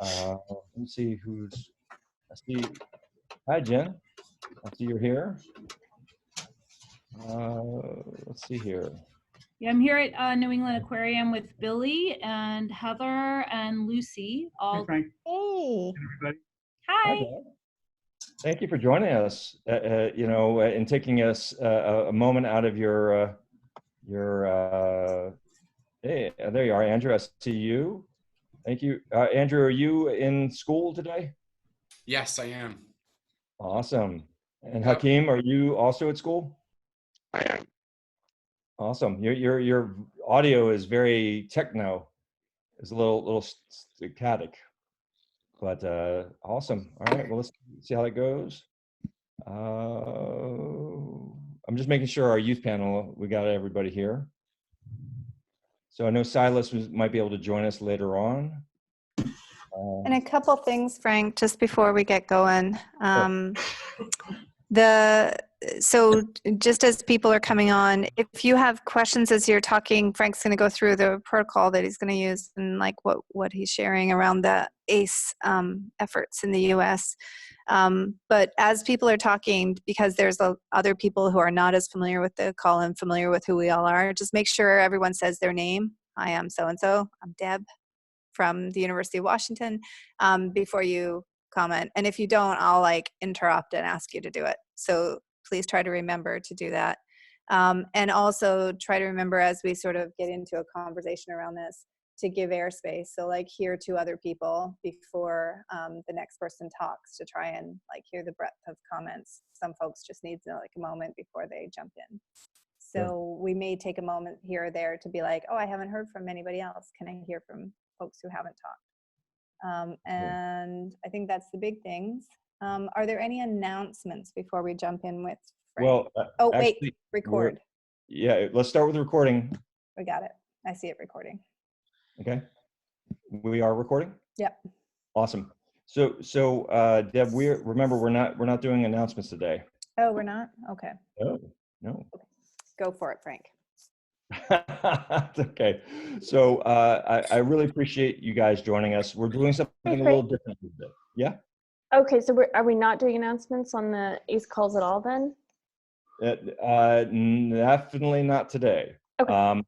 Let me see who's, I see, hi Jen, I see you're here. Let's see here. Yeah, I'm here at New England Aquarium with Billy and Heather and Lucy. Hey, Frank. Hey. Everybody. Hi. Hi, thank you for joining us, and taking us a moment out of hey, there you are, Andrew, I see you. Thank you. Andrew, are you in school today? Yes, I am. Awesome. And Yep. Hakeem, are you also at school? I am. Awesome. Your audio is very techno. It's a little static, but awesome. All right. Well, let's see how that goes. I'm just making sure our youth panel, we got everybody here. So I know Silas might be able to join us later on. And a couple things, Frank, just before we get going. So just as people are coming on, if you have questions as you're talking, Frank's going to go through the protocol that he's going to use and like what he's sharing around the ACE efforts in the U.S. But as people are talking, because there's other people who are not as familiar with the call and familiar with who we all are, just make sure everyone says their name. Hi, I'm so-and-so. I'm Deb from the University of Washington, before you comment. And if you don't, I'll like interrupt and ask you to do it. So please try to remember to do that. And also try to remember as we sort of get into a conversation around this to give airspace. So like hear two other people before the next person talks to try and like hear the breadth of comments. Some folks just need like a moment before they jump in. So we may take a moment here or there to be like, oh, I haven't heard from anybody else. Can I hear from folks who haven't talked? And I think that's the big things. Are there any announcements before we jump in with Frank? Well, oh, actually, wait, record. Yeah, let's start with the recording. We got it. I see it recording. Okay. We are recording? Yep. Awesome. So Deb, remember we're not doing announcements today. Oh, we're not? Okay. No. Okay. Go for it, Frank. Okay. So I really appreciate you guys joining us. We're doing something a little different today. Yeah? Okay, so are we not doing announcements on the ACE calls at all then? Definitely not today. Okay.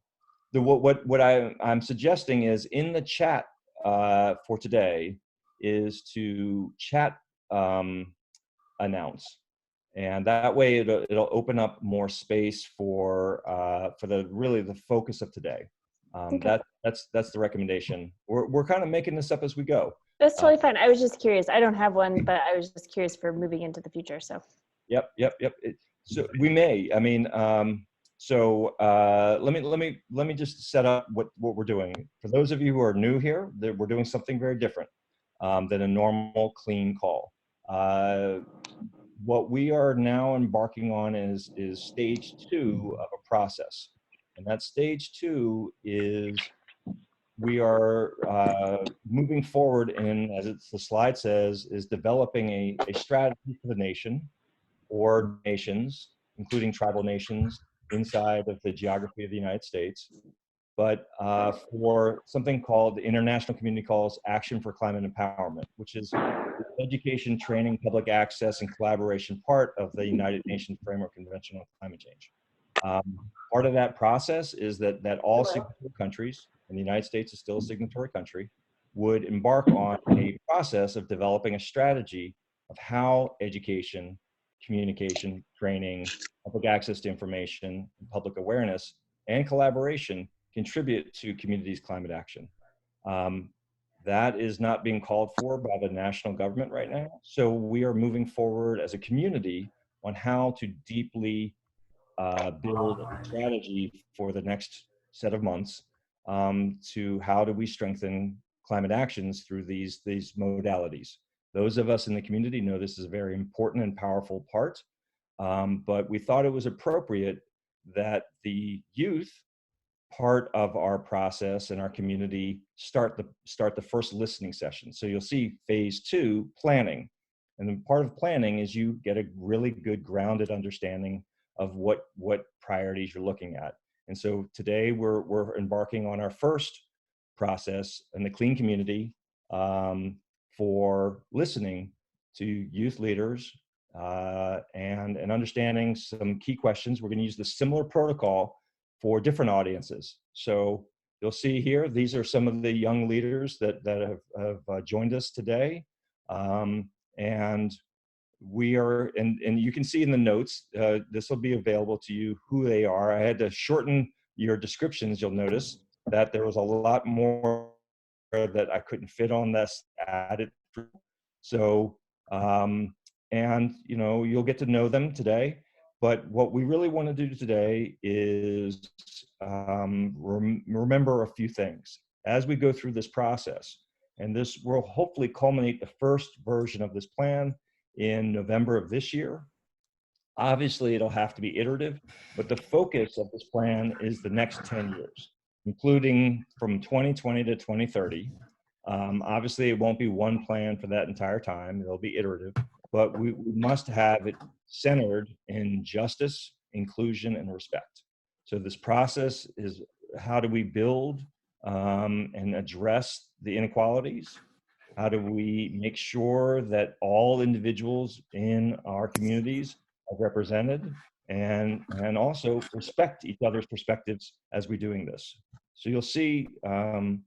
What I'm suggesting is in the chat for today is to chat announce. And that way it'll open up more space for the focus of today. Okay. That's the recommendation. We're kind of making this up as we go. That's totally fine. I was just curious. I don't have one, but I was just curious for moving into the future. So. Yep. So we may. I mean, let me just set up what we're doing. For those of you who are new here, we're doing something very different than a normal clean call. What we are now embarking on is stage 2 of a process. And that stage 2 is we are moving forward in, as the slide says, is developing a strategy for the nation or nations, including tribal nations inside of the geography of the United States, but for something called the international community calls Action for Climate Empowerment, which is education, training, public access, and collaboration part of the United Nations Framework Convention on Climate Change. Part of that process is that all signatory countries, and the United States is still a signatory country, would embark on a process of developing a strategy of how education, communication, training, public access to information, public awareness, and collaboration contribute to communities' climate action. That is not being called for by the national government right now. So we are moving forward as a community on how to deeply build a strategy for the next set of months to how do we strengthen climate actions through these modalities. Those of us in the community know this is a very important and powerful part, but we thought it was appropriate that the youth part of our process and our community start the first listening session. So you'll see phase 2, planning. And then part of planning is you get a really good grounded understanding of what priorities you're looking at. And so today we're embarking on our first process in the clean community for listening to youth leaders and understanding some key questions. We're going to use the similar protocol for different audiences. So you'll see here, these are some of the young leaders that have joined us today. And we are, and you can see in the notes, this will be available to you who they are. I had to shorten your descriptions. You'll notice that there was a lot more that I couldn't fit on this added. So, and you'll get to know them today. But what we really want to do today is remember a few things as we go through this process. And this will hopefully culminate the first version of this plan in November of this year. Obviously, it'll have to be iterative, but the focus of this plan is the next 10 years, including from 2020 to 2030. Obviously, it won't be one plan for that entire time. It'll be iterative, but we must have it centered in justice, inclusion, and respect. So this process is how do we build and address the inequalities? How do we make sure that all individuals in our communities are represented and also respect each other's perspectives as we're doing this? So you'll see kind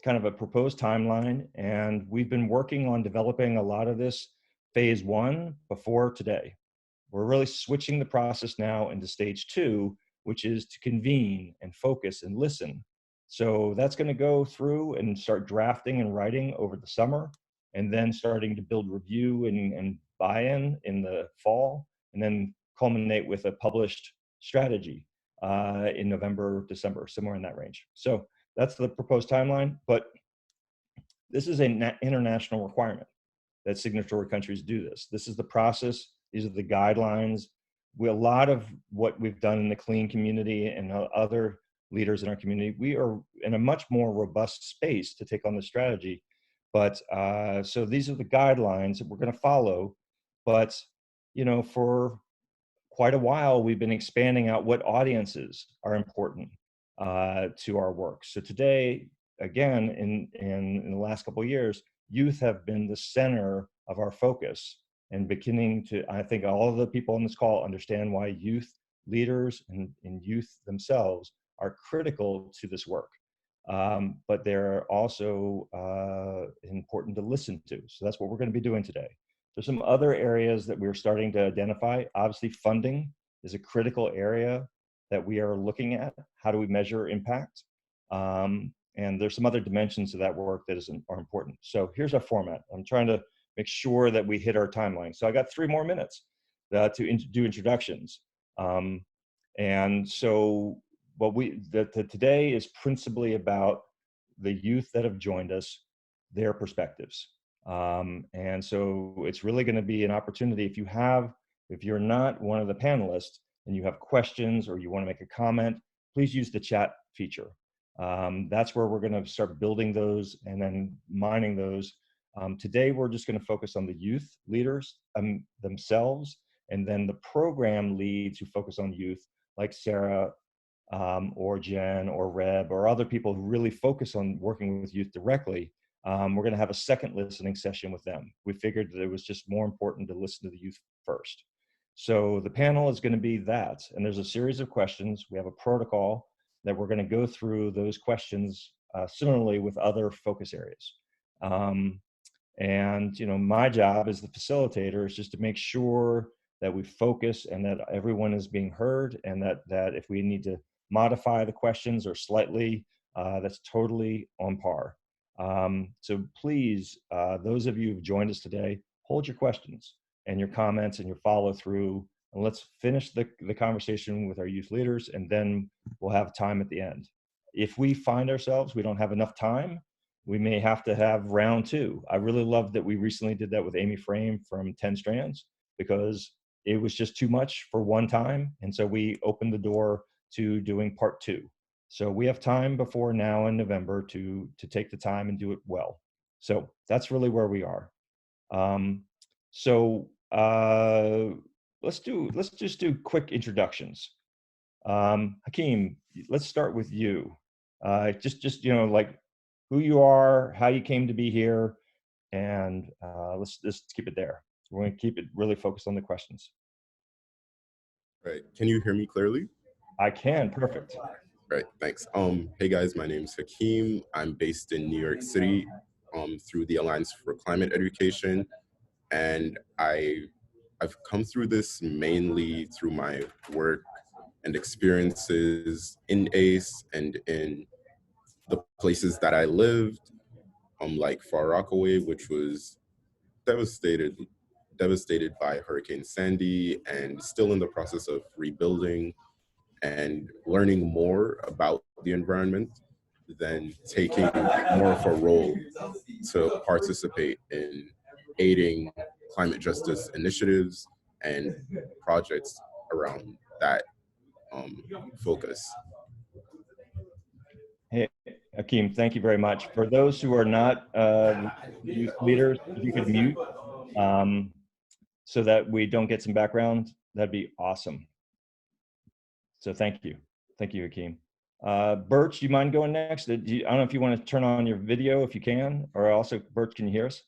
of a proposed timeline, and we've been working on developing a lot of this phase one before today. We're really switching the process now into stage two, which is to convene and focus and listen. So that's going to go through and start drafting and writing over the summer, and then starting to build review and buy-in in the fall, and then culminate with a published strategy in November, December, somewhere in that range. So that's the proposed timeline, but this is an international requirement that signatory countries do this. This is the process. These are the guidelines. A lot of what we've done in the clean community and other leaders in our community, we are in a much more robust space to take on the strategy. But so these are the guidelines that we're going to follow. But for quite a while, we've been expanding out what audiences are important to our work. So today, again, in the last couple of years, youth have been the center of our focus, and beginning to, I think all of the people on this call understand why youth leaders and youth themselves are critical to this work. But they're also important to listen to. So that's what we're going to be doing today. There's some other areas that we're starting to identify. Obviously, funding is a critical area that we are looking at. How do we measure impact? And there's some other dimensions of that work that are important. So here's our format. I'm trying to make sure that we hit our timeline. So I got 3 more minutes to do introductions. And so what today is principally about the youth that have joined us, their perspectives. And so it's really going to be an opportunity if you're not one of the panelists and you have questions or you want to make a comment, please use the chat feature. That's where we're going to start building those and then mining those. Today, we're just going to focus on the youth leaders themselves, and then the program leads who focus on youth, like Sarah or Jen or Reb or other people who really focus on working with youth directly. We're going to have a second listening session with them. We figured that it was just more important to listen to the youth first. So the panel is going to be that, and there's a series of questions. We have a protocol that we're going to go through those questions similarly with other focus areas. And my job as the facilitator is just to make sure that we focus and that everyone is being heard, and that if we need to modify the questions or slightly, that's totally on par. So please, those of you who've joined us today, hold your questions and your comments and your follow through, and let's finish the conversation with our youth leaders, and then we'll have time at the end. If we find ourselves, we don't have enough time, we may have to have round 2. I really love that we recently did that with Amy Frame from 10 Strands, because it was just too much for one time. And so we opened the door to doing part 2. So we have time before now in November to take the time and do it well. So that's really where we are. Let's just do quick introductions. Hakeem, let's start with you. Just like who you are, how you came to be here, and let's just keep it there. We're going to keep it really focused on the questions. Right. Can you hear me clearly? I can. Perfect. Right. Thanks. Hey guys, my name is Hakeem. I'm based in New York City through the Alliance for Climate Education. And I've come through this mainly through my work and experiences in ACE and in the places that I lived, like Far Rockaway, which was devastated by Hurricane Sandy and still in the process of rebuilding and learning more about the environment than taking more of a role to participate in aiding climate justice initiatives and projects around that focus. Hey, Akeem, thank you very much. For those who are not youth leaders, if you could mute so that we don't get some background, that'd be awesome. So thank you. Thank you, Hakeem. Birch, do you mind going next? I don't know if you want to turn on your video if you can, or also, Birch, can you hear us?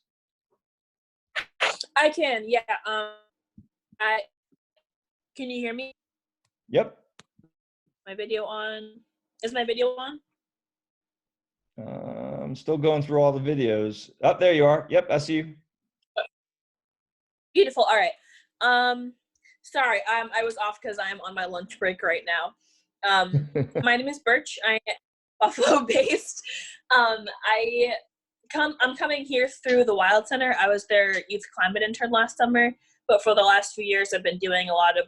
I can, yeah. Can you hear me? Yep. My video on? Is my video on? I'm still going through all the videos. Oh, there you are. Yep, I see you. Beautiful. All right. Sorry, I was off because I am on my lunch break right now. My name is Birch. I am Buffalo based. I'm coming here through the Wild Center. I was their youth climate intern last summer, but for the last few years, I've been doing a lot of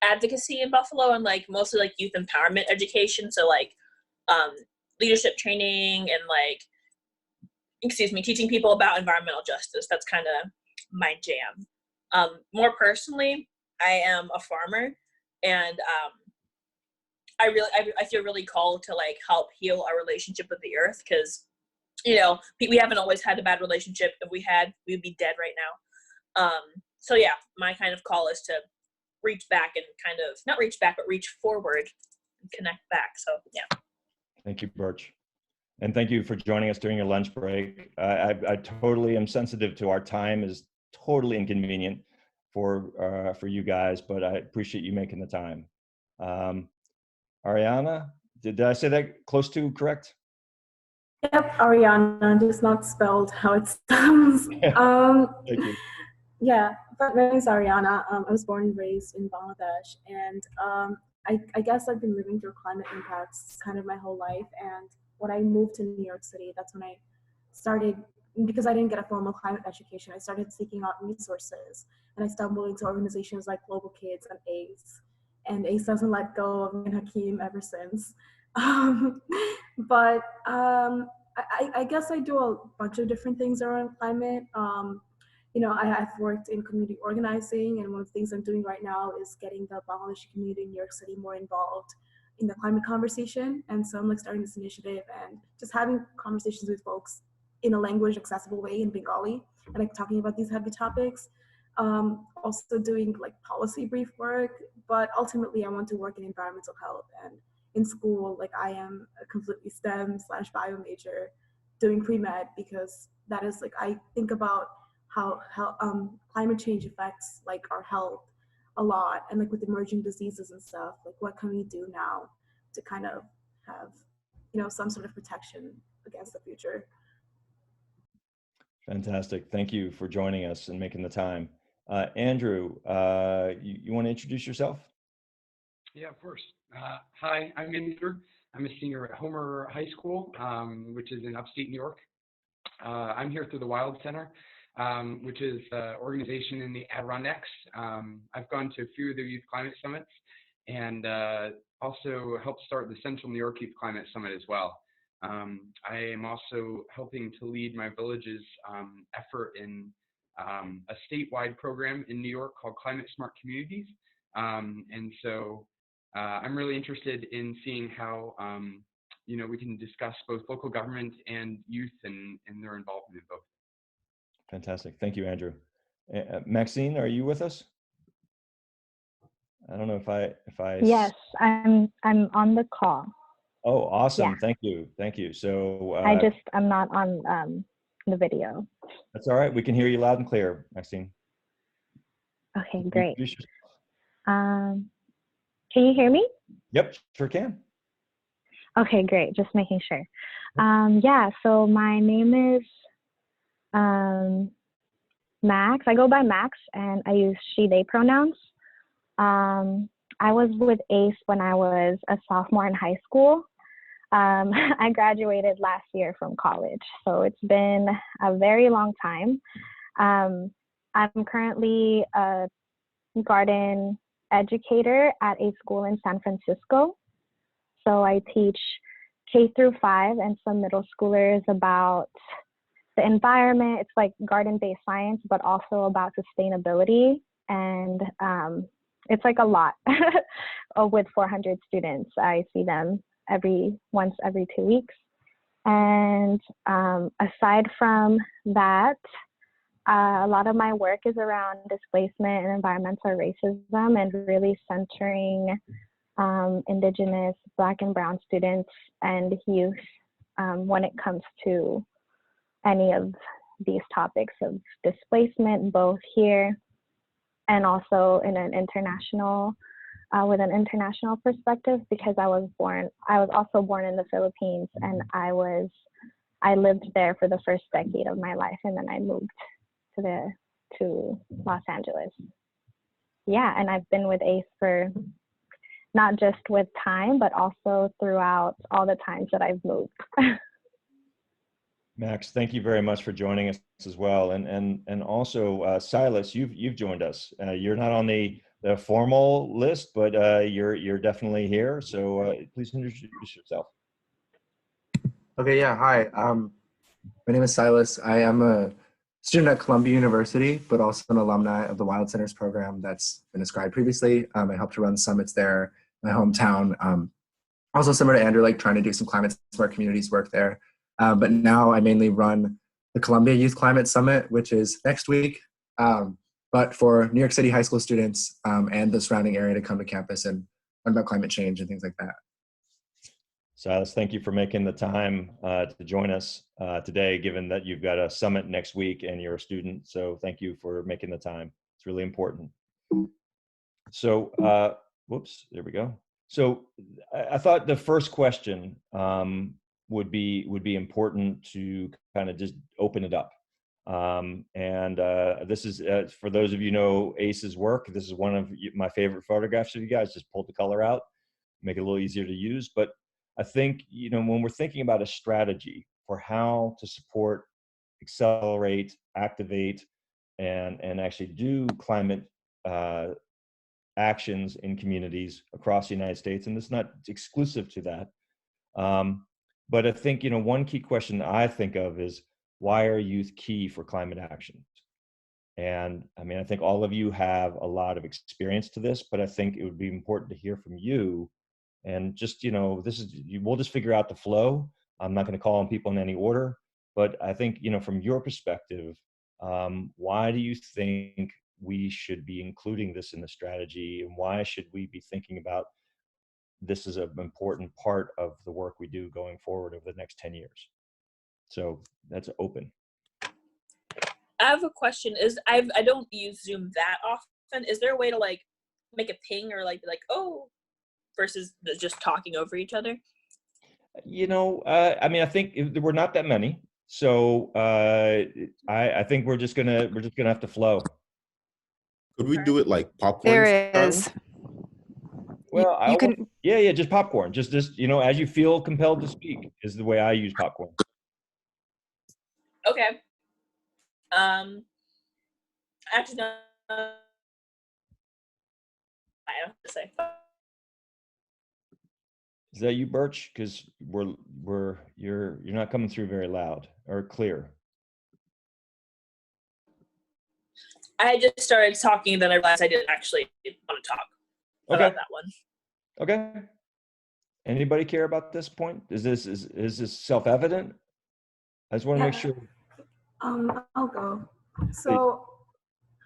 advocacy in Buffalo and like mostly like youth empowerment education. So like leadership training and like, teaching people about environmental justice. That's kind of my jam. More personally, I am a farmer, and I feel really called to like help heal our relationship with the earth, because we haven't always had a bad relationship. If we had, we'd be dead right now. So yeah, my kind of call is to reach back and kind of not reach back, but reach forward and connect back. So yeah. Thank you, Birch. And thank you for joining us during your lunch break. I totally am sensitive to our time is totally inconvenient for you guys, but I appreciate you making the time. Ariana, did I say that close to correct? Yep, Ariana, just not spelled how it sounds. Thank you. Yeah, but my name is Ariana. I was born and raised in Bangladesh, and I guess I've been living through climate impacts kind of my whole life. And when I moved to New York City, that's when I started, because I didn't get a formal climate education, I started seeking out resources, and I stumbled into organizations like Global Kids and ACE. And ACE doesn't let go of me and Hakeem ever since. But I guess I do a bunch of different things around climate. I've worked in community organizing, and one of the things I'm doing right now is getting the Bangladeshi community in New York City more involved in the climate conversation. And so I'm like starting this initiative and just having conversations with folks in a language accessible way in Bengali, and like talking about these heavy topics. Also doing like policy brief work, but ultimately I want to work in environmental health. And in school, like I am a completely STEM/bio major doing pre-med, because that is like, I think about how climate change affects like our health a lot, and like with emerging diseases and stuff, like what can we do now to kind of have some sort of protection against the future. Fantastic. Thank you for joining us and making the time. Andrew, you want to introduce yourself? Yeah, of course. Hi, I'm Andrew. I'm a senior at Homer High School, which is in upstate New York. I'm here through the Wild Center, which is an organization in the Adirondacks. I've gone to a few of the Youth Climate Summits, and also helped start the Central New York Youth Climate Summit as well. I am also helping to lead my village's effort in a statewide program in New York called Climate Smart Communities. And so I'm really interested in seeing how we can discuss both local government and youth and their involvement in both. Fantastic. Thank you, Andrew. Maxine, are you with us? I don't know if I. Yes, I'm on the call. Oh, awesome. Yeah. Thank you. Thank you. So I'm not on the video. that's all right. We can hear you loud and clear, Maxine. Okay, great. Introduce yourself. Can you hear me? Yep, sure can. Okay, great. Just making sure. Yeah, so my name is Max. I go by Max and I use she, they pronouns. I was with ACE when I was a sophomore in high school. I graduated last year from college, so it's been a very long time. I'm currently a garden educator at a school in San Francisco. So I teach K through 5 and some middle schoolers about the environment. It's like garden-based science, but also about sustainability. And it's like a lot with 400 students. I see them once every 2 weeks. And aside from that, a lot of my work is around displacement and environmental racism and really centering Indigenous, Black and Brown students and youth when it comes to any of these topics of displacement, both here and also in an international, with an international perspective, because I was also born in the Philippines, and I lived there for the first decade of my life, and then I moved to Los Angeles. Yeah, and I've been with ACE for not just with time, but also throughout all the times that I've moved. Max, thank you very much for joining us as well. And also, Silas, you've joined us. You're not on the formal list, but you're definitely here. So please introduce yourself. Okay, yeah, hi. My name is Silas. I am a student at Columbia University, but also an alumni of the Wild Centers program that's been described previously. I helped to run summits there, my hometown. Also similar to Andrew, like trying to do some climate smart communities work there. But now I mainly run the Columbia Youth Climate Summit, which is next week, but for New York City high school students and the surrounding area to come to campus and learn about climate change and things like that. Silas, thank you for making the time to join us today, given that you've got a summit next week and you're a student. So thank you for making the time. It's really important. So, whoops, there we go. So I thought the first question would be important to kind of just open it up. This is, for those of you who know ACE's work, this is one of my favorite photographs of you guys. Just pulled the color out, make it a little easier to use. But I think, when we're thinking about a strategy for how to support, accelerate, activate, and actually do climate actions in communities across the United States, and it's not exclusive to that. But I think, one key question I think of is, why are youth key for climate action? And I mean, I think all of you have a lot of experience to this, but I think it would be important to hear from you. And just, we'll just figure out the flow. I'm not going to call on people in any order, but I think, from your perspective, why do you think we should be including this in the strategy, and why should we be thinking about this as an important part of the work we do going forward over the next 10 years? So that's open. I have a question. I don't use Zoom that often. Is there a way to like make a ping or like oh, versus just talking over each other? I mean, I think we're not that many, so I think we're just gonna have to flow. Could we do it like popcorn There style? is. Well, You can. yeah, just popcorn. Just as you feel compelled to speak is the way I use popcorn. Okay. Actually, no. I don't have to say. Is that you, Birch? Because you're not coming through very loud or clear. I just started talking, then I realized I didn't actually want to talk about that one. Okay. Anybody care about this point? Is this self-evident? I just want to make sure. I'll go. So,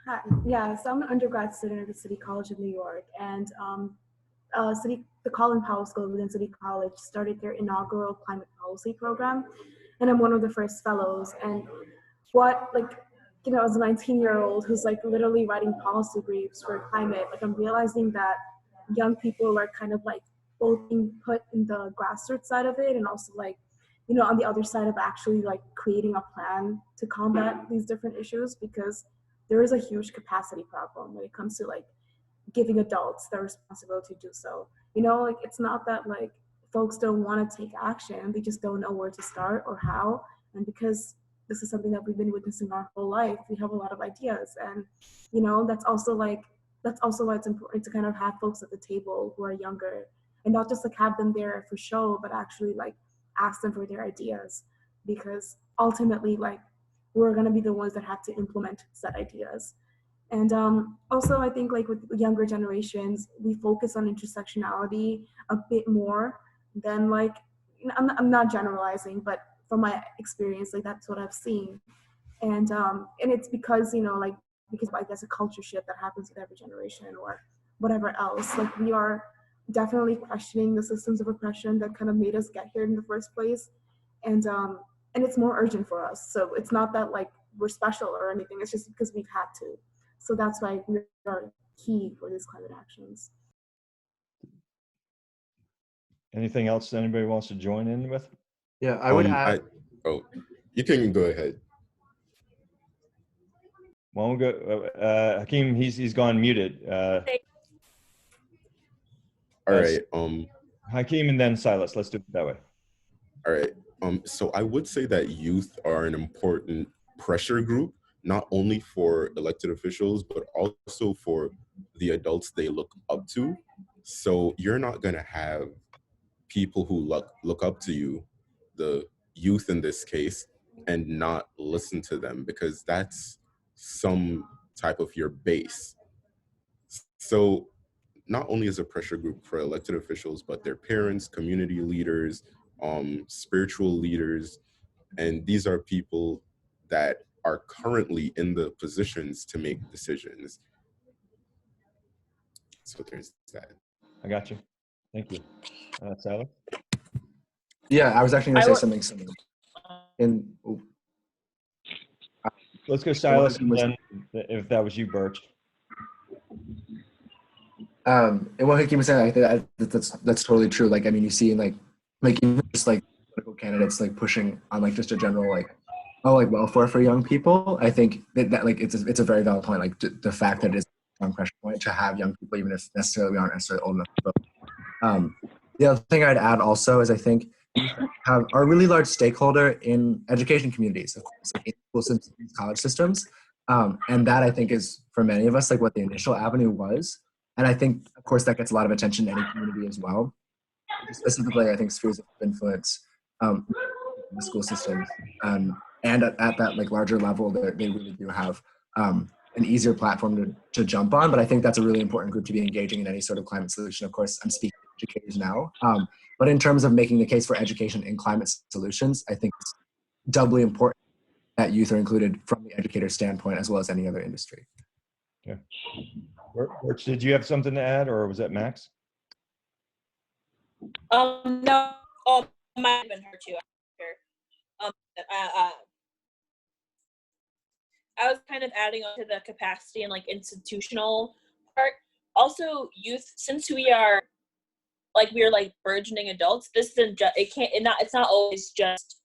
hi. Yeah, so I'm an undergrad student at the City College of New York, and the Colin Powell School within City College started their inaugural climate policy program, and I'm one of the first fellows. And what, like, you know, as a 19-year-old who's like literally writing policy briefs for climate, like I'm realizing that young people are kind of like both being put in the grassroots side of it and also like, you know, on the other side of actually like creating a plan to combat these different issues, because there is a huge capacity problem when it comes to like giving adults the responsibility to do so. You know, like it's not that like folks don't want to take action, they just don't know where to start or how. And because this is something that we've been witnessing our whole life, we have a lot of ideas. And, you know, that's also why it's important to kind of have folks at the table who are younger and not just like have them there for show, but actually like ask them for their ideas, because ultimately like we're going to be the ones that have to implement said ideas. And also I think like with younger generations, we focus on intersectionality a bit more than like, I'm not generalizing, but from my experience, like that's what I've seen. And it's because, you know, like, because I guess a culture shift that happens with every generation or whatever else. Like we are definitely questioning the systems of oppression that kind of made us get here in the first place. And it's more urgent for us. So it's not that like we're special or anything, it's just because we've had to. So that's why we are key for these climate actions. Anything else anybody wants to join in with? Yeah, I would add. You can go ahead. Well, we'll go. Hakeem, he's gone muted. All right. Hakeem and then Silas. Let's do it that way. All right. So I would say that youth are an important pressure group, not only for elected officials, but also for the adults they look up to. So you're not going to have people who look up to you, the youth in this case, and not listen to them, because that's some type of your base. So not only is a pressure group for elected officials, but their parents, community leaders, spiritual leaders, and these are people that are currently in the positions to make decisions. So there's that. I got you. Thank you. Silas? Yeah, I was actually going to say something similar. Let's go Silas, and then if that was you, Birch. And what Hakeem was saying, I think that's totally true. Like, I mean, you see like even just like political candidates like pushing on like just a general like, oh, like welfare for young people. I think that like it's a very valid point. Like the fact that it is a strong pressure point to have young people, even if necessarily we aren't necessarily old enough to vote. The other thing I'd add also is I think are a really large stakeholder in education communities, of course, like in school systems, college systems, and that I think is for many of us like what the initial avenue was. And I think, of course, that gets a lot of attention in any community as well. Specifically, I think spheres of influence in the school systems, and at that like larger level, they really do have an easier platform to jump on. But I think that's a really important group to be engaging in any sort of climate solution. Of course, I'm speaking to educators now, but in terms of making the case for education in climate solutions, I think it's doubly important that youth are included from the educator standpoint as well as any other industry. Yeah. Birch, did you have something to add, or was that Max? No. Oh, might have been her too. I was kind of adding on to the capacity and like institutional part. Also, youth, since we're like burgeoning adults, this isn't just, it's not always just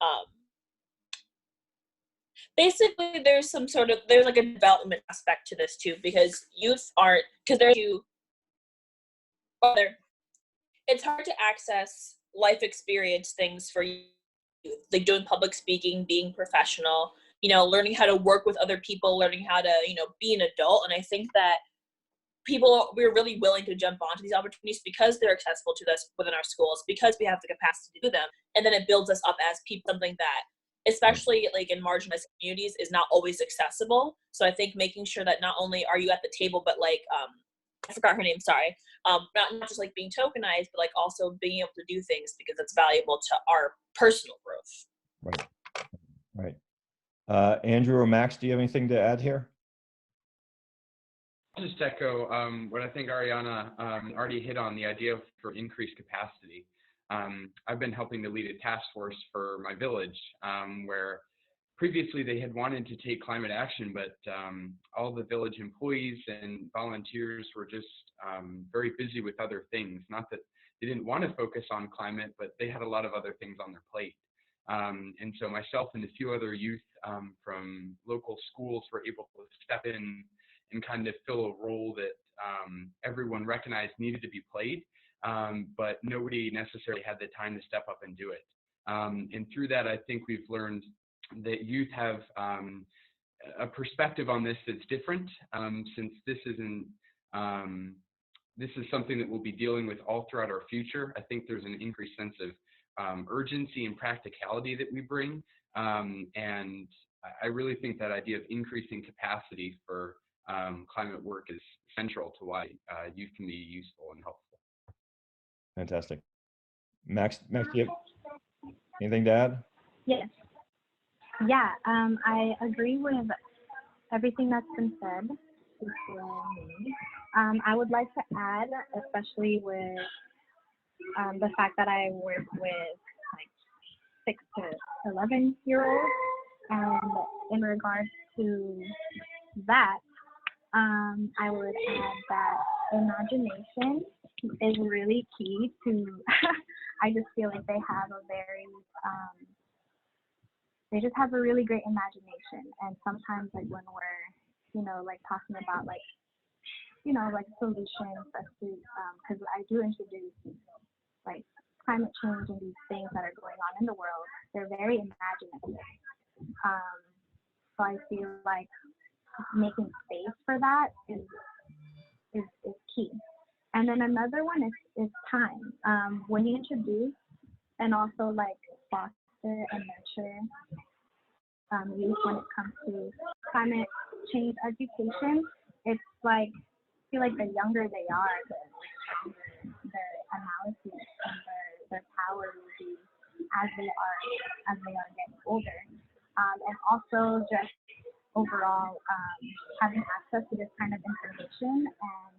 basically there's like a development aspect to this too, because youth aren't, because it's hard to access life experience things for youth, like doing public speaking, being professional, you know, learning how to work with other people, learning how to, you know, be an adult. And I think that we're really willing to jump onto these opportunities because they're accessible to us within our schools, because we have the capacity to do them. And then it builds us up as people, something that, especially like in marginalized communities, is not always accessible. So I think making sure that not only are you at the table, but like, I forgot her name, sorry. Not just like being tokenized, but like also being able to do things because it's valuable to our personal growth. Right. Andrew or Max, do you have anything to add here? just echo what I think Ariana already hit on, the idea for increased capacity. I've been helping to lead a task force for my village where previously they had wanted to take climate action, but all the village employees and volunteers were just very busy with other things. Not that they didn't want to focus on climate, but they had a lot of other things on their plate. And so myself and a few other youth from local schools were able to step in and kind of fill a role that everyone recognized needed to be played, but nobody necessarily had the time to step up and do it. And through that, I think we've learned that youth have a perspective on this that's different, since this isn't, this is something that we'll be dealing with all throughout our future. I think there's an increased sense of urgency and practicality that we bring. And I really think that idea of increasing capacity for climate work is central to why youth can be useful and helpful. Fantastic. Max, do you have anything to add? Yes. Yeah, I agree with everything that's been said. I would like to add, especially with the fact that I work with like 6 to 11-year-olds, and in regards to that, I would add that imagination is really key to, I just feel like they have a very, they just have a really great imagination. And sometimes like when we're, you know, like talking about like, you know, like solutions, because I do introduce like climate change and these things that are going on in the world, they're very imaginative. So I feel like making space for that is key. And then another one is time. When you introduce and also like foster and nurture youth when it comes to climate change education, it's like, I feel like the younger they are, the stronger their analysis and their power will be as they are getting older. And also just overall having access to this kind of information and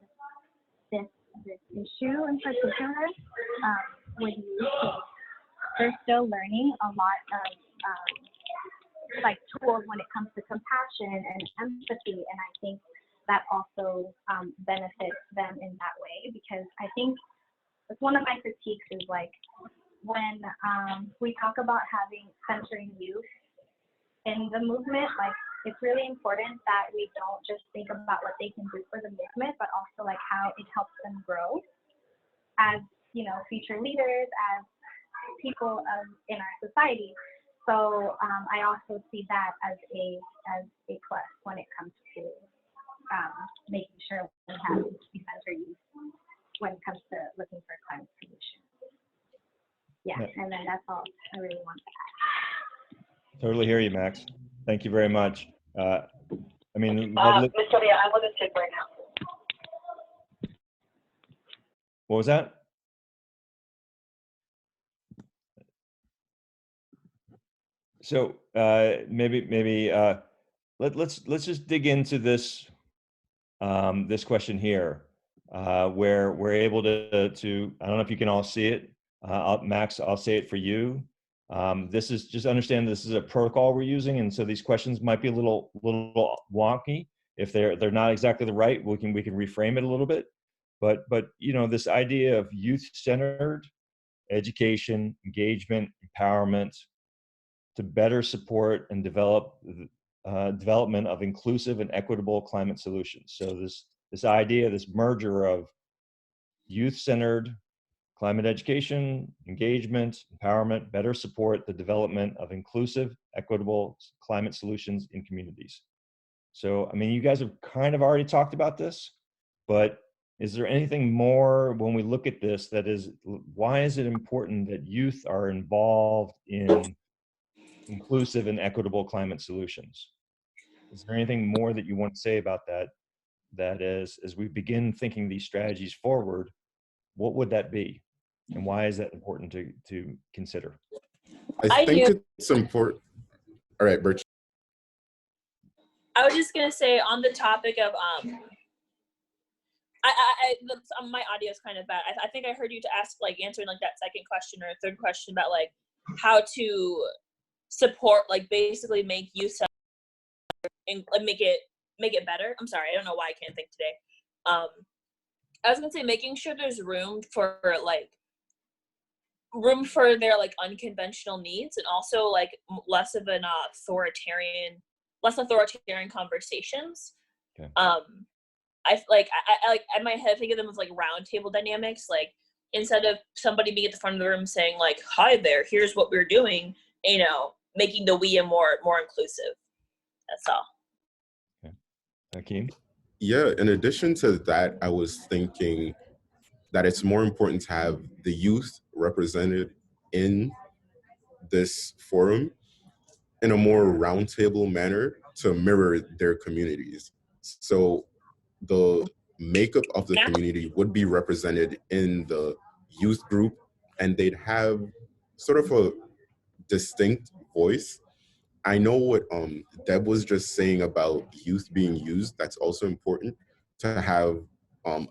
this issue in particular with youth, they're still learning a lot of like tools when it comes to compassion and empathy, and I think that also benefits them in that way, because I think one of my critiques is like when we talk about centering youth in the movement, like it's really important that we don't just think about what they can do for the movement, but also like how it helps them grow as, you know, future leaders, as people in our society. So I also see that as a plus when it comes to making sure we center youth when it comes to looking for climate solutions. Yeah, and then that's all I really want to add. Totally hear you, Max. Thank you very much. I mean, Mr. Lee, I want to take right now. What was that? So maybe let's just dig into this this question here, where we're able to I don't know if you can all see it. Max, I'll say it for you. This is, just understand this is a protocol we're using, and so these questions might be a little wonky. If they're not exactly the right, we can reframe it a little bit. But you know, this idea of youth-centered education, engagement, empowerment, to better support and develop development of inclusive and equitable climate solutions. So this idea, this merger of youth-centered climate education, engagement, empowerment, better support the development of inclusive, equitable climate solutions in communities. So, I mean, you guys have kind of already talked about this, but is there anything more when we look at this that is, why is it important that youth are involved in inclusive and equitable climate solutions? Is there anything more that you want to say about that? That is, as we begin thinking these strategies forward, what would that be? And why is that important to consider? I think it's important. All right, Birch. I was just gonna say on the topic of My audio is kind of bad. I think I heard you to ask, like, answering like that second question or third question about like how to support, like basically make youth and like, make it better. I'm sorry, I don't know why I can't think today. I was gonna say making sure there's room for their like unconventional needs, and also like less authoritarian conversations. Okay. I in my head think of them as like round table dynamics. Like instead of somebody being at the front of the room saying like, "Hi there, here's what we're doing," making the we more inclusive. That's all. Okay. Hakeem? Yeah, in addition to that, I was thinking that it's more important to have the youth represented in this forum in a more roundtable manner to mirror their communities. So the makeup of the community would be represented in the youth group, and they'd have sort of a distinct voice. I know what Deb was just saying about youth being used. That's also important to have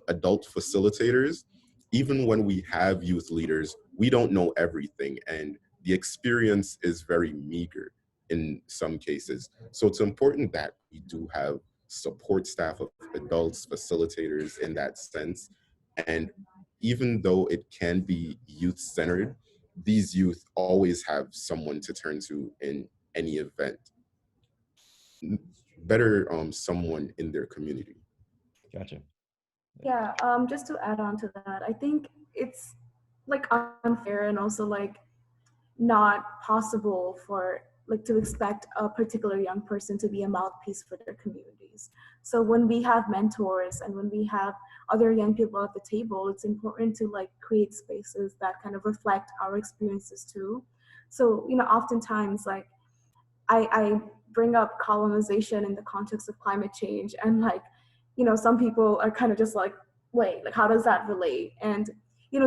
adult facilitators. Even when we have youth leaders, we don't know everything, and the experience is very meager in some cases. So it's important that we do have support staff of adults, facilitators in that sense. And even though it can be youth-centered, these youth always have someone to turn to in any event. Better someone in their community. Gotcha. Yeah, just to add on to that, I think it's like unfair and also like not possible for like to expect a particular young person to be a mouthpiece for their communities. So when we have mentors and when we have other young people at the table, it's important to like create spaces that kind of reflect our experiences too. So, oftentimes like I bring up colonization in the context of climate change, and like, some people are kind of just like, wait, like how does that relate? And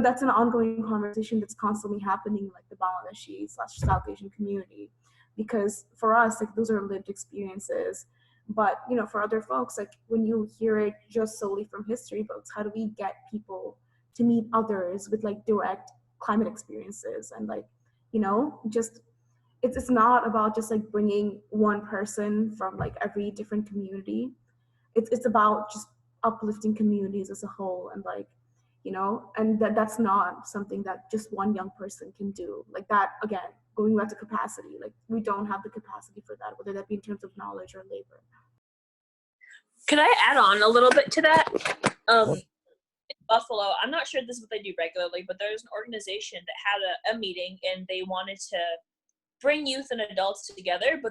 that's an ongoing conversation that's constantly happening in like the Bangladeshi/South Asian community, because for us, like those are lived experiences. But for other folks, like when you hear it just solely from history books, how do we get people to meet others with like direct climate experiences? And like, just it's not about just like bringing one person from like every different community. It's about just uplifting communities as a whole, and like, and that's not something that just one young person can do. Like that, again, going back to capacity, like we don't have the capacity for that, whether that be in terms of knowledge or labor. Could I add on a little bit to that? In Buffalo, I'm not sure this is what they do regularly, but there's an organization that had a meeting, and they wanted to bring youth and adults together,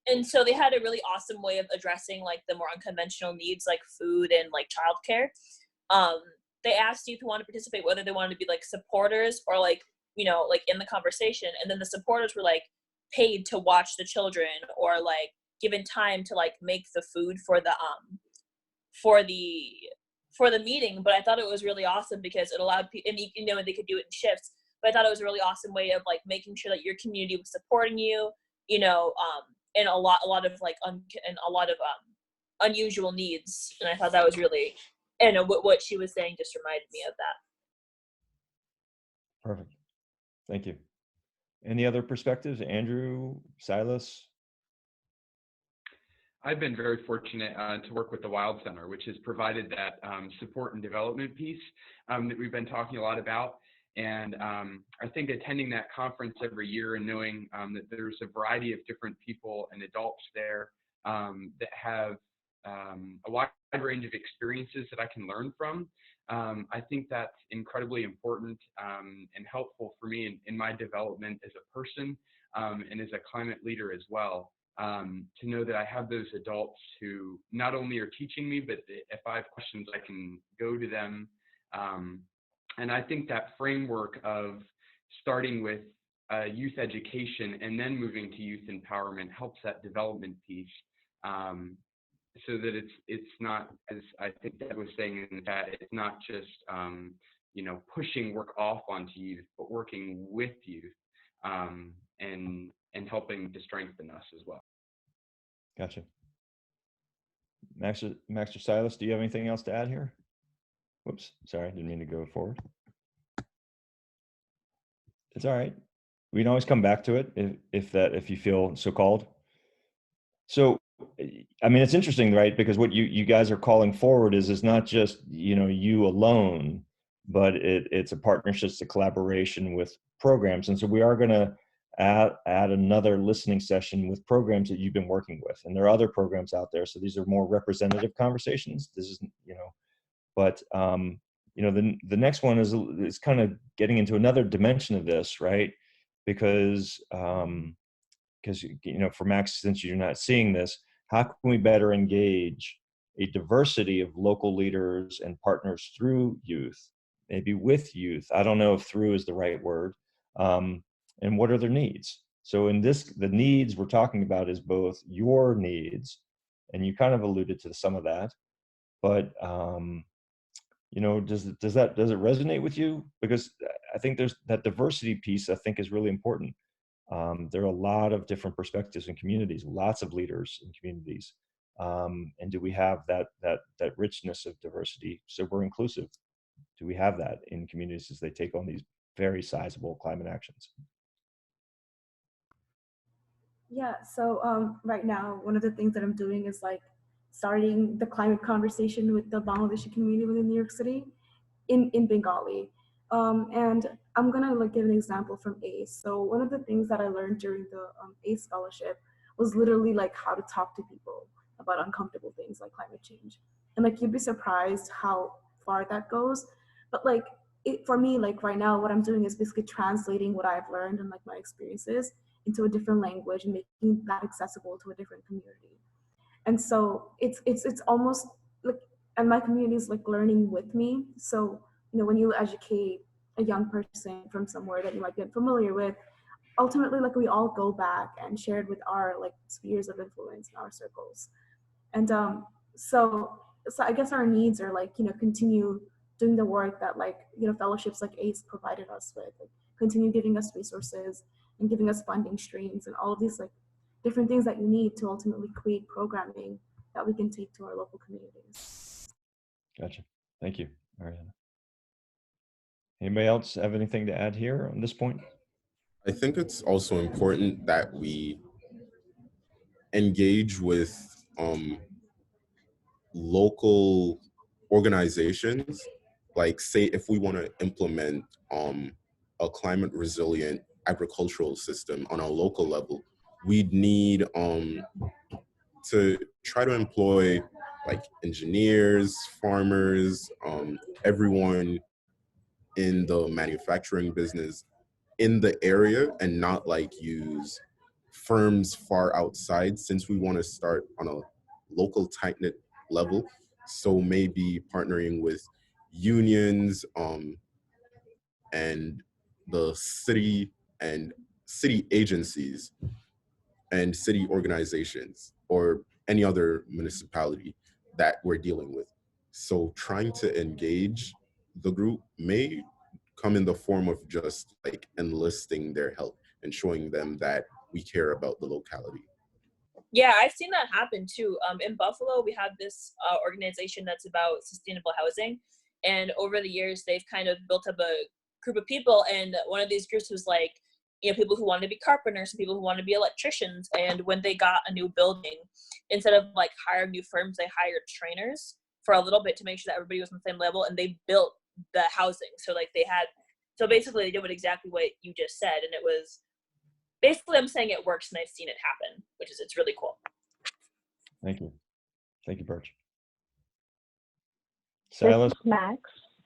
and so they had a really awesome way of addressing like the more unconventional needs like food and like childcare. They asked youth who wanted to participate whether they wanted to be like supporters or like, like in the conversation, and then the supporters were like paid to watch the children or like given time to like make the food for the meeting. But I thought it was really awesome because it allowed people, and they could do it in shifts. But I thought it was a really awesome way of like making sure that your community was supporting you, and a lot of like unusual needs. And I thought that was really, and what she was saying just reminded me of that. Perfect. Thank you. Any other perspectives? Andrew, Silas? I've been very fortunate to work with the Wild Center, which has provided that support and development piece that we've been talking a lot about. And I think attending that conference every year and knowing that there's a variety of different people and adults there that have a wide range of experiences that I can learn from, I think that's incredibly important and helpful for me in my development as a person and as a climate leader as well. To know that I have those adults who not only are teaching me, but if I have questions, I can go to them. And I think that framework of starting with youth education and then moving to youth empowerment helps that development piece, so that it's not, as I think Deb was saying in the chat, it's not just pushing work off onto youth, but working with youth and helping to strengthen us as well. Gotcha. Max or Silas, do you have anything else to add here? Whoops, sorry, didn't mean to go forward. It's all right. We can always come back to it if you feel so called. So, I mean, it's interesting, right? Because what you guys are calling forward is not just, you alone, but it's a partnership, it's a collaboration with programs. And so we are going to add another listening session with programs that you've been working with. And there are other programs out there. So these are more representative conversations. This is, but the next one is kind of getting into another dimension of this, right? Because for Max, since you're not seeing this, how can we better engage a diversity of local leaders and partners through youth, maybe with youth? I don't know if through is the right word. And what are their needs? So in this, the needs we're talking about is both your needs, and you kind of alluded to some of that, but does it resonate with you? Because I think there's that diversity piece, I think, is really important. There are a lot of different perspectives in communities, lots of leaders in communities. And do we have that richness of diversity so we're inclusive? Do we have that in communities as they take on these very sizable climate actions? Yeah, so right now, one of the things that I'm doing is like starting the climate conversation with the Bangladeshi community within New York City in Bengali. And I'm gonna give an example from ACE. So one of the things that I learned during the ACE scholarship was literally like how to talk to people about uncomfortable things like climate change. And you'd be surprised how far that goes. But for me, right now, what I'm doing is basically translating what I've learned and my experiences into a different language and making that accessible to a different community. And so it's almost and my community is learning with me. So when you educate a young person from somewhere that you might be unfamiliar with, ultimately we all go back and share it with our spheres of influence in our circles. And so I guess our needs are continue doing the work that fellowships like ACE provided us with, continue giving us resources and giving us funding streams and all of these different things that you need to ultimately create programming that we can take to our local communities. Gotcha. Thank you, Mariana. Anybody else have anything to add here on this point? I think it's also important that we engage with local organizations. Say if we want to implement a climate resilient agricultural system on a local level, we'd need to try to employ engineers, farmers, everyone in the manufacturing business in the area, and not use firms far outside, since we want to start on a local tight-knit level. So maybe partnering with unions and the city and city agencies and city organizations or any other municipality that we're dealing with. So trying to engage the group may come in the form of just enlisting their help and showing them that we care about the locality. Yeah, I've seen that happen too. In Buffalo, we have this organization that's about sustainable housing. And over the years, they've kind of built up a group of people. And one of these groups was people who wanted to be carpenters and people who wanted to be electricians. And when they got a new building, instead of hiring new firms, they hired trainers for a little bit to make sure that everybody was on the same level. And they built the housing. So so basically they did exactly what you just said. And it was basically, I'm saying it works and I've seen it happen, it's really cool. Thank you. Thank you, Birch. Silas? This is Max.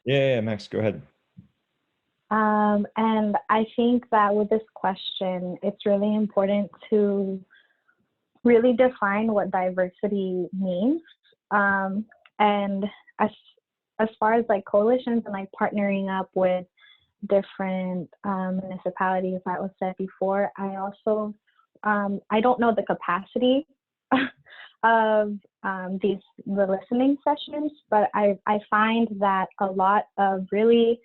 Yeah, Max, go ahead. And I think that with this question, it's really important to really define what diversity means. And as far as coalitions and partnering up with different municipalities, that was said before, I also I don't know the capacity of the listening sessions, but I find that a lot of really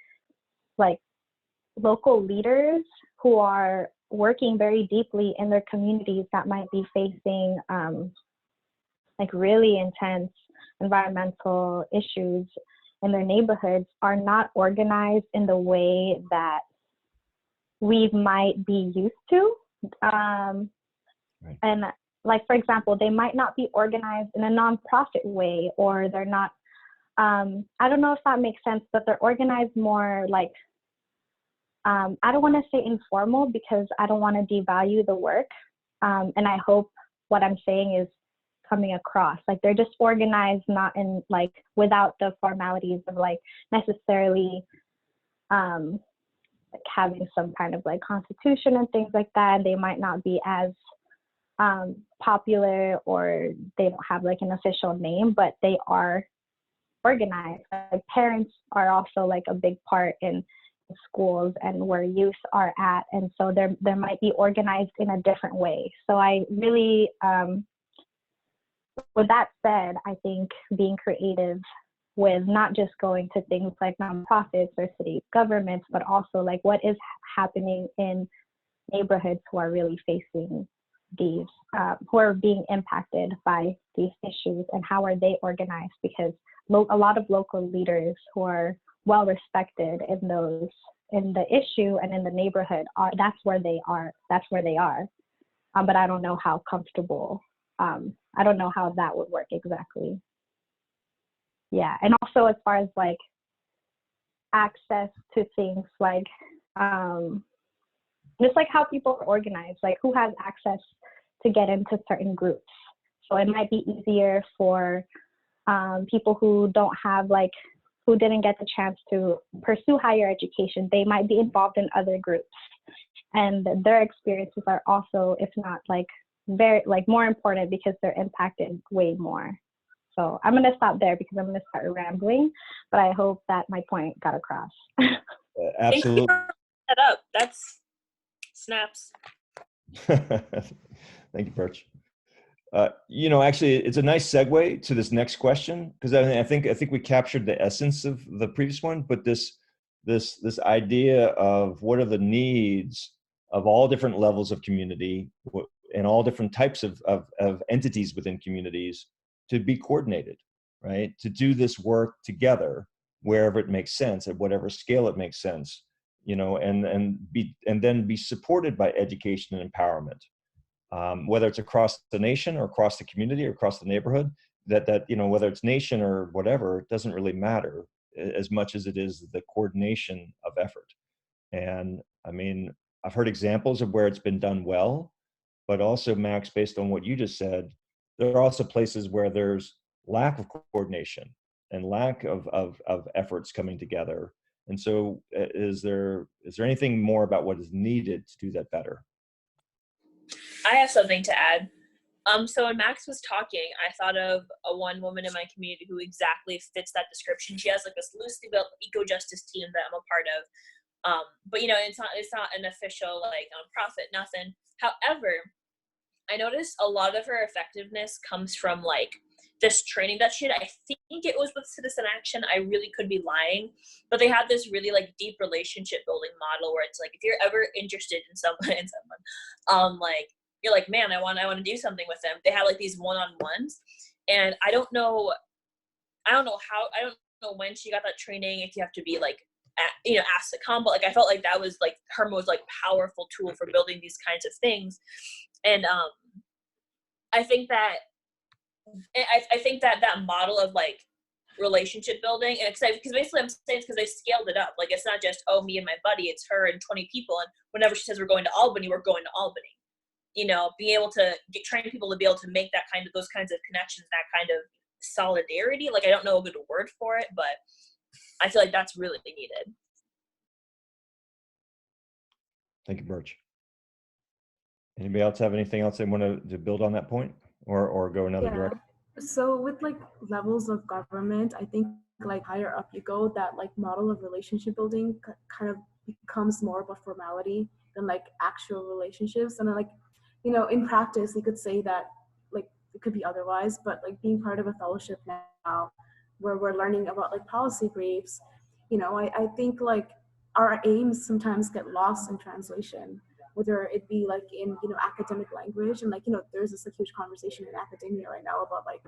local leaders who are working very deeply in their communities that might be facing like really intense environmental issues in their neighborhoods are not organized in the way that we might be used to. And like, for example, they might not be organized in a nonprofit way, or they're not, I don't know if that makes sense, but they're organized more like, I don't want to say informal because I don't want to devalue the work. And I hope what I'm saying is coming across. Like, they're just organized, not in like, without the formalities of like necessarily like having some kind of like constitution and things like that. And they might not be as popular, or they don't have like an official name, but they are organized. Like, parents are also like a big part in schools and where youth are at, and so there might be organized in a different way. So I really, with that said, I think being creative with not just going to things like nonprofits or city governments, but also like what is happening in neighborhoods who are really facing these, who are being impacted by these issues, and how are they organized? Because a lot of local leaders who are well respected in the issue and in the neighborhood that's where they are. But I don't know how comfortable, I don't know how that would work exactly. Yeah, and also as far as like access to things like, just like how people are organized, like who has access to get into certain groups. So it might be easier for people who don't have like, who didn't get the chance to pursue higher education. They might be involved in other groups, and their experiences are also, if not like very, like more important, because they're impacted way more. So I'm gonna stop there because I'm gonna start rambling, but I hope that my point got across. Absolutely. That up. That's snaps. Thank you, Birch. You know, actually, it's a nice segue to this next question, because I think we captured the essence of the previous one, but this idea of what are the needs of all different levels of community and all different types of entities within communities to be coordinated, right? To do this work together wherever it makes sense, at whatever scale it makes sense, you know, and then be supported by education and empowerment. Whether it's across the nation or across the community or across the neighborhood, that you know, whether it's nation or whatever, it doesn't really matter as much as it is the coordination of effort. And I mean, I've heard examples of where it's been done well, but also, Max, based on what you just said, there are also places where there's lack of coordination and lack of efforts coming together. And so is there anything more about what is needed to do that better? I have something to add. So when Max was talking, I thought of one woman in my community who exactly fits that description. She has like this loosely built eco-justice team that I'm a part of. But you know, it's not an official like nonprofit, nothing. However, I noticed a lot of her effectiveness comes from like this training that she had. I think it was with Citizen Action. I really could be lying, but they had this really like deep relationship building model where it's like, if you're ever interested in someone, like you're like, man, I want to do something with them. They had like these one-on-ones, and I don't know when she got that training, if you have to be like, asked to come, but like I felt like that was like her most like powerful tool for building these kinds of things. And I think that that model of like relationship building, and because basically I'm saying it's because they scaled it up. Like, it's not just, oh, me and my buddy, it's her and 20 people, and whenever she says we're going to Albany, we're going to Albany. You know, being able to train people to be able to make those kinds of connections, that kind of solidarity. Like, I don't know a good word for it, but I feel like that's really needed. Thank you, Birch. Anybody else have anything else they want to build on that point, or go another direction? So with like levels of government, I think like higher up you go, that like model of relationship building kind of becomes more of a formality than like actual relationships. And then like, you know, in practice, you could say that like it could be otherwise, but like being part of a fellowship now where we're learning about like policy briefs, you know, I think like our aims sometimes get lost in translation. whether it be like in, you know, academic language, and like, you know, there's this like huge conversation in academia right now about like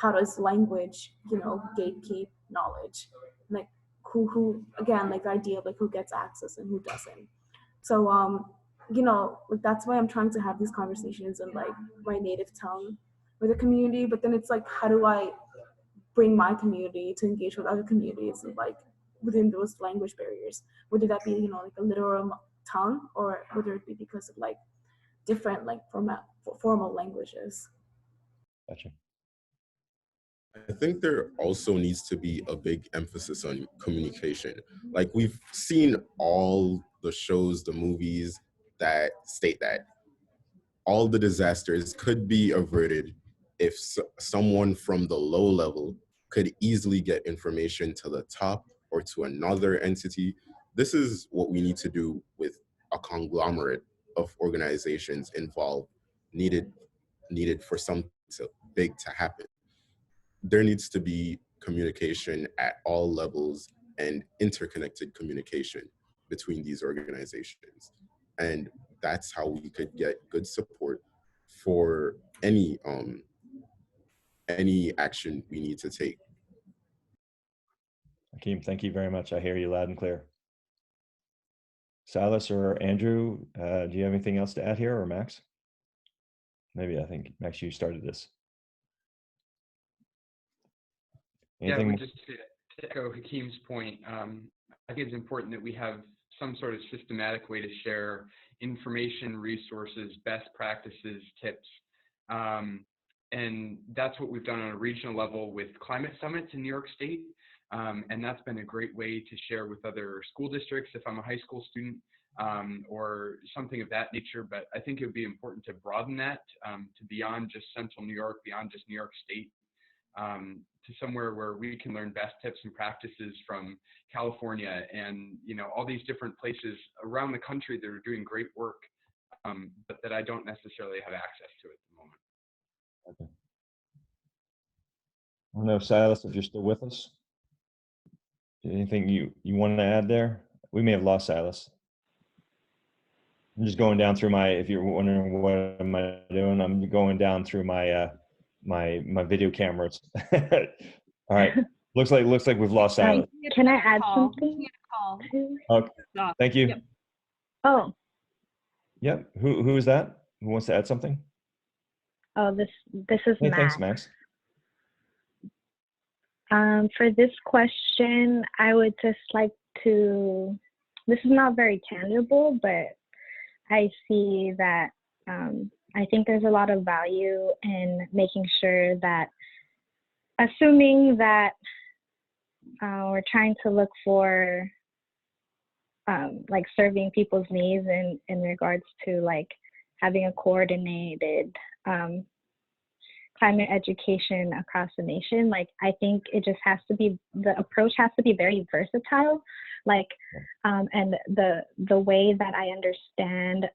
how does language, you know, gatekeep knowledge, like who again, like the idea of like who gets access and who doesn't. So you know, like that's why I'm trying to have these conversations in like my native tongue with the community, but then it's like, how do I bring my community to engage with other communities and like within those language barriers, whether that be, you know, like a literal tongue, or whether it be because of like different like formal languages. Gotcha. I think there also needs to be a big emphasis on communication. Like we've seen all the shows, the movies that state that all the disasters could be averted if someone from the low level could easily get information to the top or to another entity. This is what we need to do with a conglomerate of organizations involved, needed for something big to happen. There needs to be communication at all levels and interconnected communication between these organizations. And that's how we could get good support for any action we need to take. Hakeem, thank you very much. I hear you loud and clear. Silas or Andrew, do you have anything else to add here, or Max? Maybe, I think, Max, you started this. Anything? Yeah, just to echo Hakeem's point, I think it's important that we have some sort of systematic way to share information, resources, best practices, tips. And that's what we've done on a regional level with climate summits in New York State. And that's been a great way to share with other school districts if I'm a high school student, or something of that nature. But I think it would be important to broaden that to beyond just central New York, beyond just New York State, to somewhere where we can learn best tips and practices from California and, you know, all these different places around the country that are doing great work, but that I don't necessarily have access to at the moment. Okay. I don't know, Silas, if you're still with us. Anything you want to add there? We may have lost Silas. I'm just going down through my, if you're wondering what am I doing, I'm going down through my my video cameras. All right. Looks like we've lost Silas. Can I add something? Okay. Thank you. Yep. Oh. Yep. Who is that? Who wants to add something? Oh, this is Hey, Max. thanks, Max. For this question, I would just like to, this is not very tangible, but I see that I think there's a lot of value in making sure that, assuming that we're trying to look for like serving people's needs in regards to like having a coordinated climate education across the nation. Like, I think it just has to be, the approach has to be very versatile. Like, and the way that I understand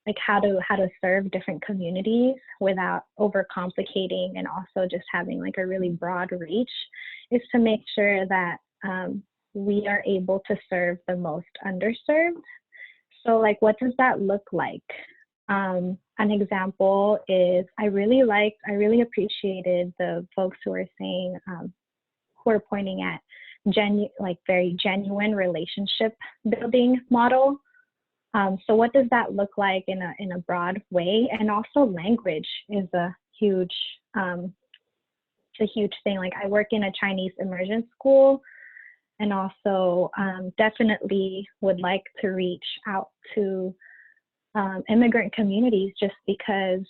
like how to serve different communities without overcomplicating and also just having like a really broad reach is to make sure that we are able to serve the most underserved. So like, what does that look like? An example is I really appreciated the folks who are saying, who are pointing at very genuine relationship building model. So what does that look like in a broad way? And also language is a huge thing. Like, I work in a Chinese immersion school, and also definitely would like to reach out to immigrant communities, just because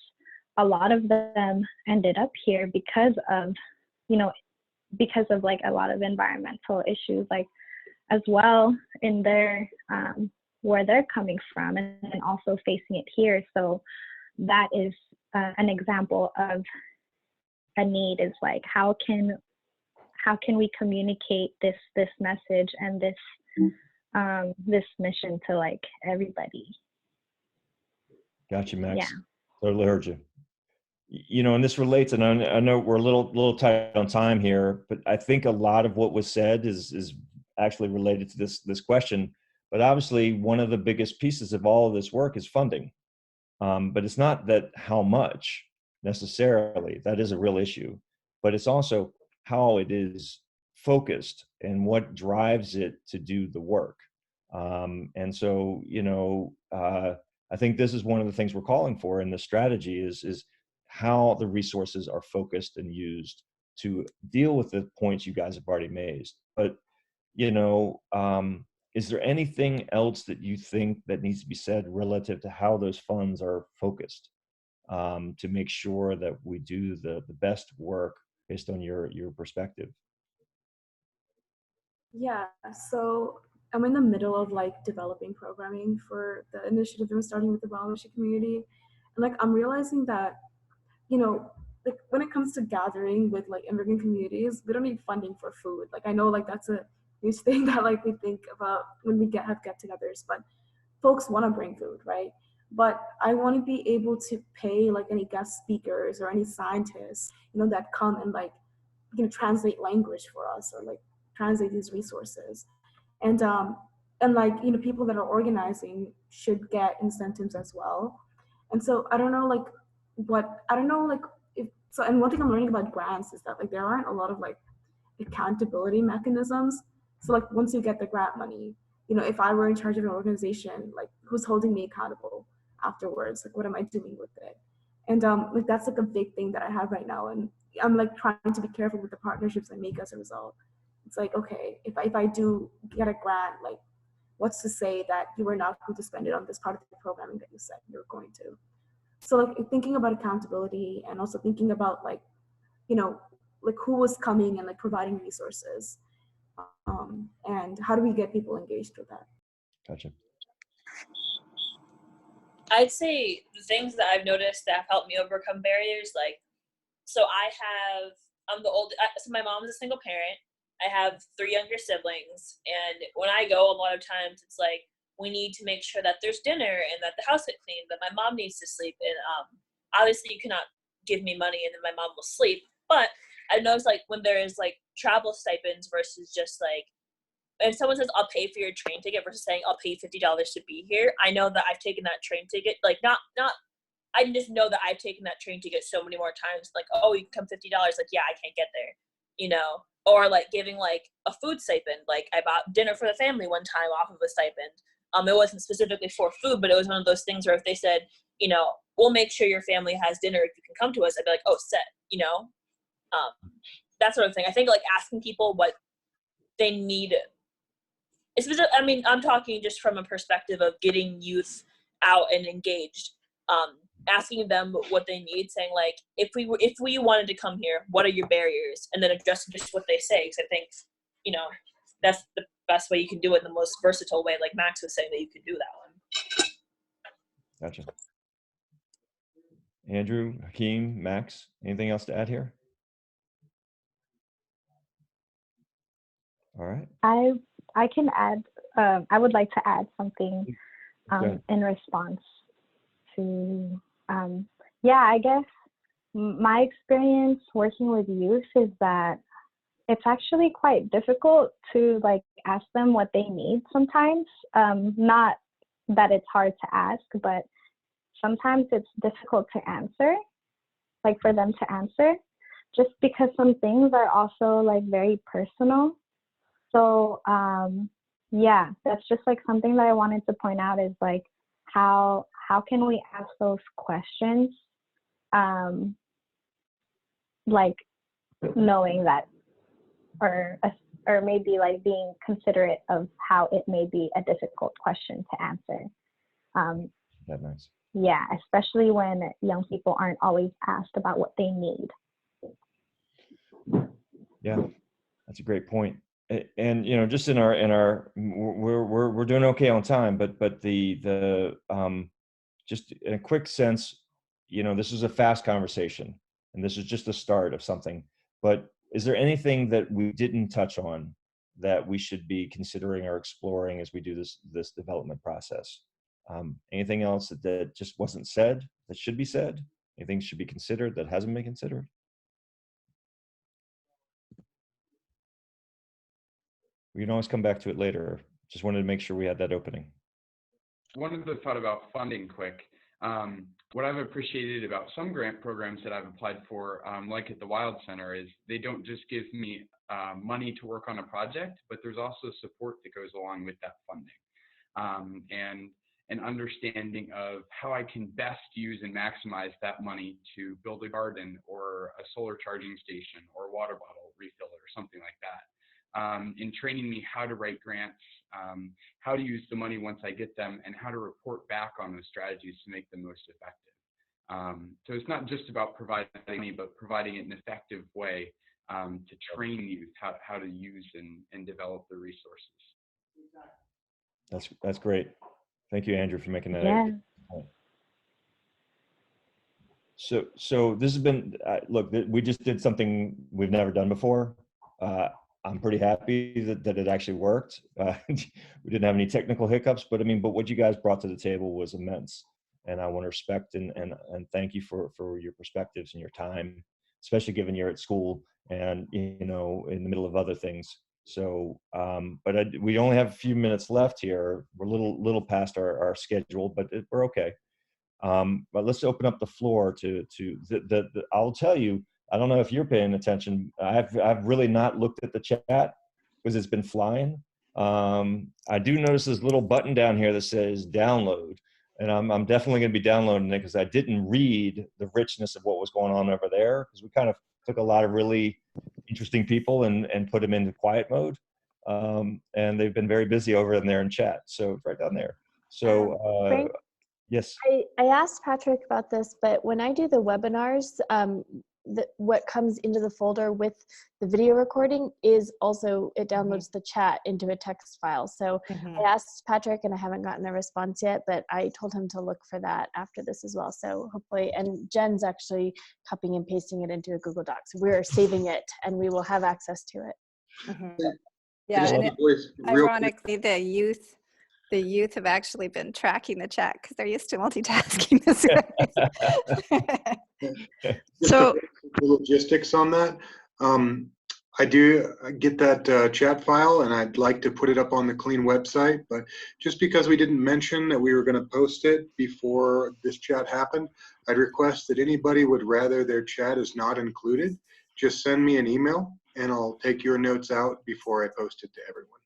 a lot of them ended up here because of like a lot of environmental issues, like as well in their where they're coming from, and also facing it here. So that is an example of a need, is like, how can we communicate this message and this mission to like everybody. Got you, Max. Yeah. Totally heard you. You know, and this relates, and I know we're a little tight on time here, but I think a lot of what was said is actually related to this question. But obviously, one of the biggest pieces of all of this work is funding. But it's not that how much necessarily, that is a real issue, but it's also how it is focused and what drives it to do the work. And so, I think this is one of the things we're calling for in the strategy is how the resources are focused and used to deal with the points you guys have already made. But, is there anything else that you think that needs to be said relative to how those funds are focused to make sure that we do the best work based on your perspective? Yeah, so I'm in the middle of like developing programming for the initiative that we're starting with the Bangladeshi community. And like I'm realizing that, like when it comes to gathering with like immigrant communities, we don't need funding for food. Like I know like that's a huge thing that like we think about when we have get-togethers, but folks want to bring food, right? But I want to be able to pay like any guest speakers or any scientists, that come and like, translate language for us or like translate these resources. And like, people that are organizing should get incentives as well. And so I don't know like if so, and one thing I'm learning about grants is that like there aren't a lot of like accountability mechanisms. So like once you get the grant money, if I were in charge of an organization, like who's holding me accountable afterwards? Like what am I doing with it? And like that's like a big thing that I have right now. And I'm like trying to be careful with the partnerships I make as a result. It's like, okay, if I do get a grant, like what's to say that you were not going to spend it on this part of the programming that you said you're going to? So like thinking about accountability and also thinking about like, like who was coming and like providing resources, and how do we get people engaged with that? Gotcha. I'd say the things that I've noticed that have helped me overcome barriers, like, so I'm the old, so my mom's a single parent. I have 3 younger siblings, and when I go, a lot of times it's like, we need to make sure that there's dinner and that the house is clean, that my mom needs to sleep. And obviously you cannot give me money and then my mom will sleep. But I noticed like when there is like travel stipends versus just like, if someone says I'll pay for your train ticket versus saying I'll pay $50 to be here, I know that I've taken that train ticket, like not I just know that I've taken that train ticket so many more times, like, oh, you can come $50, like, yeah, I can't get there, or like giving like a food stipend. Like I bought dinner for the family one time off of a stipend. It wasn't specifically for food, but it was one of those things where if they said, we'll make sure your family has dinner if you can come to us, I'd be like, oh, set, that sort of thing. I think like asking people what they need. I mean, I'm talking just from a perspective of getting youth out and engaged, asking them what they need, saying like, if we wanted to come here, what are your barriers? And then addressing just what they say. Because I think, that's the best way you can do it, in the most versatile way, like Max was saying, that you can do that one. Gotcha. Andrew, Hakeem, Max, anything else to add here? All right. I can add, I would like to add something in response to, I guess my experience working with youth is that it's actually quite difficult to like ask them what they need sometimes. Not that it's hard to ask, but sometimes it's difficult to answer, like for them to answer, just because some things are also like very personal. So that's just like something that I wanted to point out is like how can we ask those questions, like knowing that, or maybe like being considerate of how it may be a difficult question to answer. That's nice. Yeah, especially when young people aren't always asked about what they need. Yeah, that's a great point. And just in our we're doing okay on time, but the just in a quick sense, this is a fast conversation, and this is just the start of something. But is there anything that we didn't touch on that we should be considering or exploring as we do this development process? Anything else that just wasn't said that should be said? Anything should be considered that hasn't been considered? We can always come back to it later. just wanted to make sure we had that opening. One other thought about funding quick. What I've appreciated about some grant programs that I've applied for, like at the Wild Center, is they don't just give me money to work on a project, but there's also support that goes along with that funding. And an understanding of how I can best use and maximize that money to build a garden or a solar charging station or water bottle refiller or something like that. In training me how to write grants, how to use the money once I get them, and how to report back on those strategies to make them most effective. So it's not just about providing money, but providing it in an effective way to train youth how to use and develop the resources. That's great. Thank you, Andrew, for making that. Yeah. So this has been, look, we just did something we've never done before. I'm pretty happy that it actually worked. We didn't have any technical hiccups, but what you guys brought to the table was immense. And I want to respect and thank you for your perspectives and your time, especially given you're at school and, in the middle of other things. So, but we only have a few minutes left here. We're a little past our schedule, but we're okay. But let's open up the floor to I'll tell you, I don't know if you're paying attention. I've really not looked at the chat because it's been flying. I do notice this little button down here that says download, and I'm definitely going to be downloading it because I didn't read the richness of what was going on over there, because we kind of took a lot of really interesting people and put them into quiet mode, and they've been very busy over in there in chat. So it's right down there. So Frank, yes. I asked Patrick about this, but when I do the webinars, what comes into the folder with the video recording is also, it downloads the chat into a text file. So I asked Patrick and I haven't gotten a response yet, but I told him to look for that after this as well. So hopefully, and Jen's actually copying and pasting it into a Google Doc. So we're saving it and we will have access to it. Yeah, and ironically, the youth have actually been tracking the chat because they're used to multitasking this way. So the logistics on that, I do get that chat file and I'd like to put it up on the Clean website, but just because we didn't mention that we were going to post it before this chat happened, I'd request that anybody would rather their chat is not included, just send me an email and I'll take your notes out before I post it to everyone.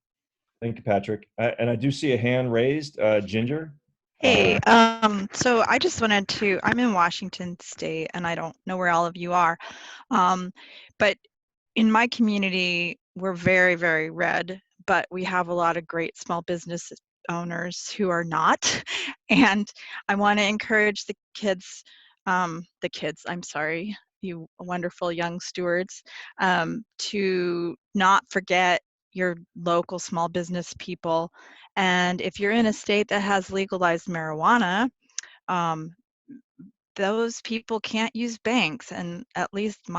Thank you, Patrick. And I do see a hand raised, Ginger. Hey, so I just wanted to, I'm in Washington State and I don't know where all of you are, but in my community, we're very, very red, but we have a lot of great small business owners who are not. And I want to encourage the kids, I'm sorry, you wonderful young stewards, to not forget your local small business people. And if you're in a state that has legalized marijuana, those people can't use banks. And at least in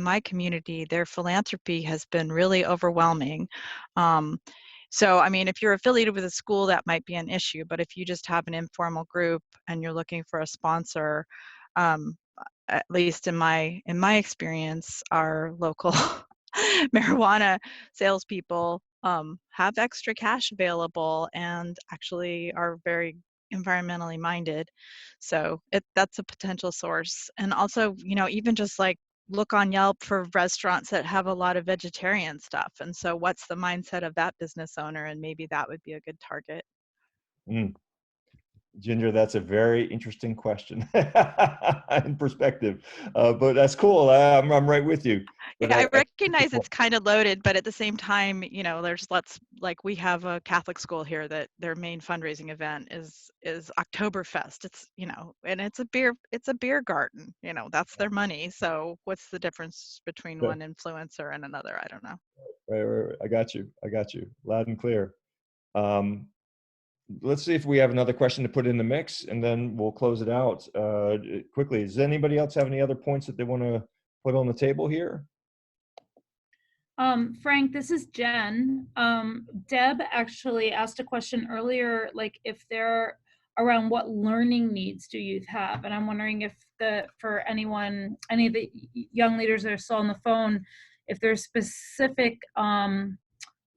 my community, their philanthropy has been really overwhelming. So, I mean, if you're affiliated with a school, that might be an issue. But if you just have an informal group and you're looking for a sponsor, at least in my experience, our local marijuana salespeople have extra cash available and actually are very environmentally minded. So that's a potential source. And also, even just like look on Yelp for restaurants that have a lot of vegetarian stuff. And so what's the mindset of that business owner? And maybe that would be a good target. Ginger, that's a very interesting question in perspective, but that's cool. I'm right with you. But yeah, I recognize it's kind of loaded, but at the same time, there's we have a Catholic school here that their main fundraising event is Oktoberfest. It's and it's a beer garden. That's their money. So what's the difference between one influencer and another? I don't know. Right. I got you. Loud and clear. Let's see if we have another question to put in the mix, and then we'll close it out quickly. Does anybody else have any other points that they want to put on the table here? Frank, this is Jen. Deb actually asked a question earlier, like if they're around what learning needs do youth have? And I'm wondering if for anyone, any of the young leaders that are still on the phone, if there's specific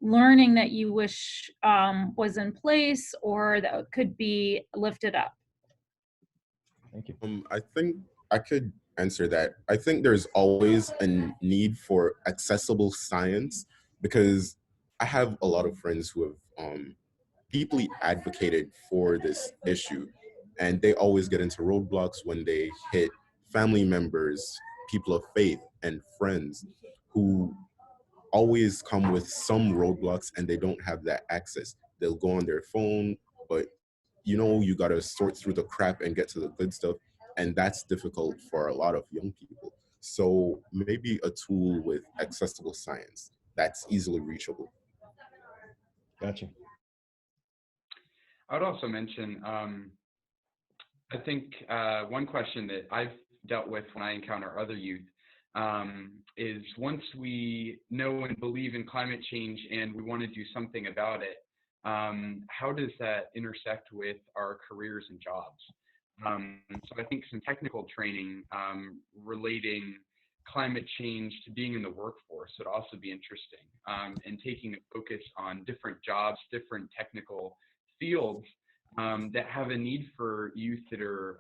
learning that you wish was in place or that could be lifted up? Thank you. I think I could answer that. I think there's always a need for accessible science because I have a lot of friends who have deeply advocated for this issue, and they always get into roadblocks when they hit family members, people of faith, and friends who always come with some roadblocks and they don't have that access. They'll go on their phone, but you got to sort through the crap and get to the good stuff. And that's difficult for a lot of young people. So maybe a tool with accessible science that's easily reachable. Gotcha. I would also mention, I think one question that I've dealt with when I encounter other youth is once we know and believe in climate change and we want to do something about it, how does that intersect with our careers and jobs? So I think some technical training relating climate change to being in the workforce would also be interesting, and taking a focus on different jobs, different technical fields that have a need for youth that are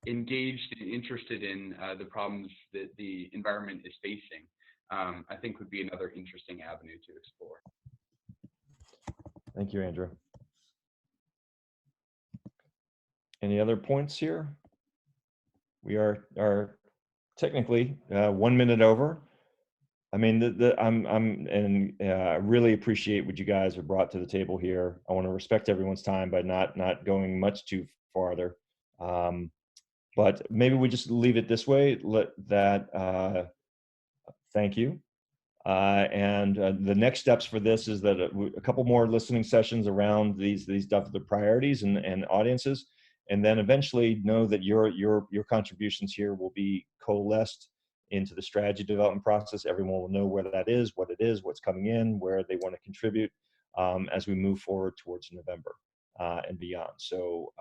engaged and interested in the problems that the environment is facing. I think would be another interesting avenue to explore. Thank you, Andrew. Any other points here? We are technically 1 minute over. I mean, I really appreciate what you guys have brought to the table here. I want to respect everyone's time by not going much too farther. But maybe we just leave it this way. Thank you. And the next steps for this is that a couple more listening sessions around these the priorities and audiences, and then eventually know that your contributions here will be coalesced into the strategy development process. Everyone will know where that is, what it is, what's coming in, where they want to contribute as we move forward towards November and beyond. So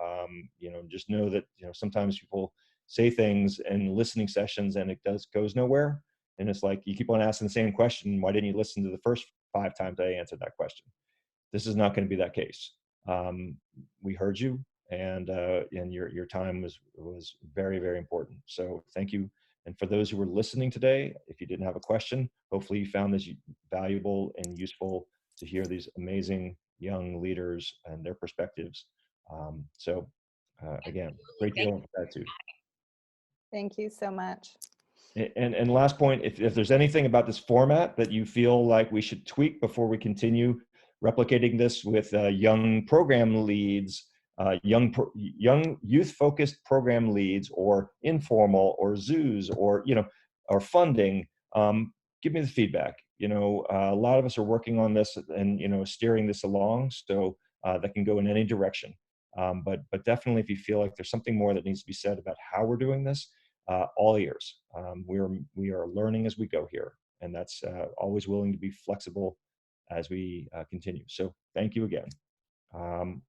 just know that sometimes people say things in listening sessions and it goes nowhere. And it's like, you keep on asking the same question. Why didn't you listen to the first 5 times I answered that question? This is not going to be that case. We heard you, and your time was very, very important. So thank you. And for those who were listening today, if you didn't have a question, hopefully you found this valuable and useful to hear these amazing young leaders and their perspectives. Again, great deal of gratitude. Thank you so much. And last point, if there's anything about this format that you feel like we should tweak before we continue replicating this with young program leads, young youth-focused program leads, or informal, or zoos, or or funding, give me the feedback. A lot of us are working on this and steering this along, so that can go in any direction. But definitely, if you feel like there's something more that needs to be said about how we're doing this, all ears. We are learning as we go here, and that's always willing to be flexible as we continue. So thank you again.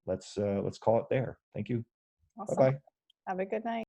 Let's call it there. Thank you. Awesome. Bye-bye. Have a good night.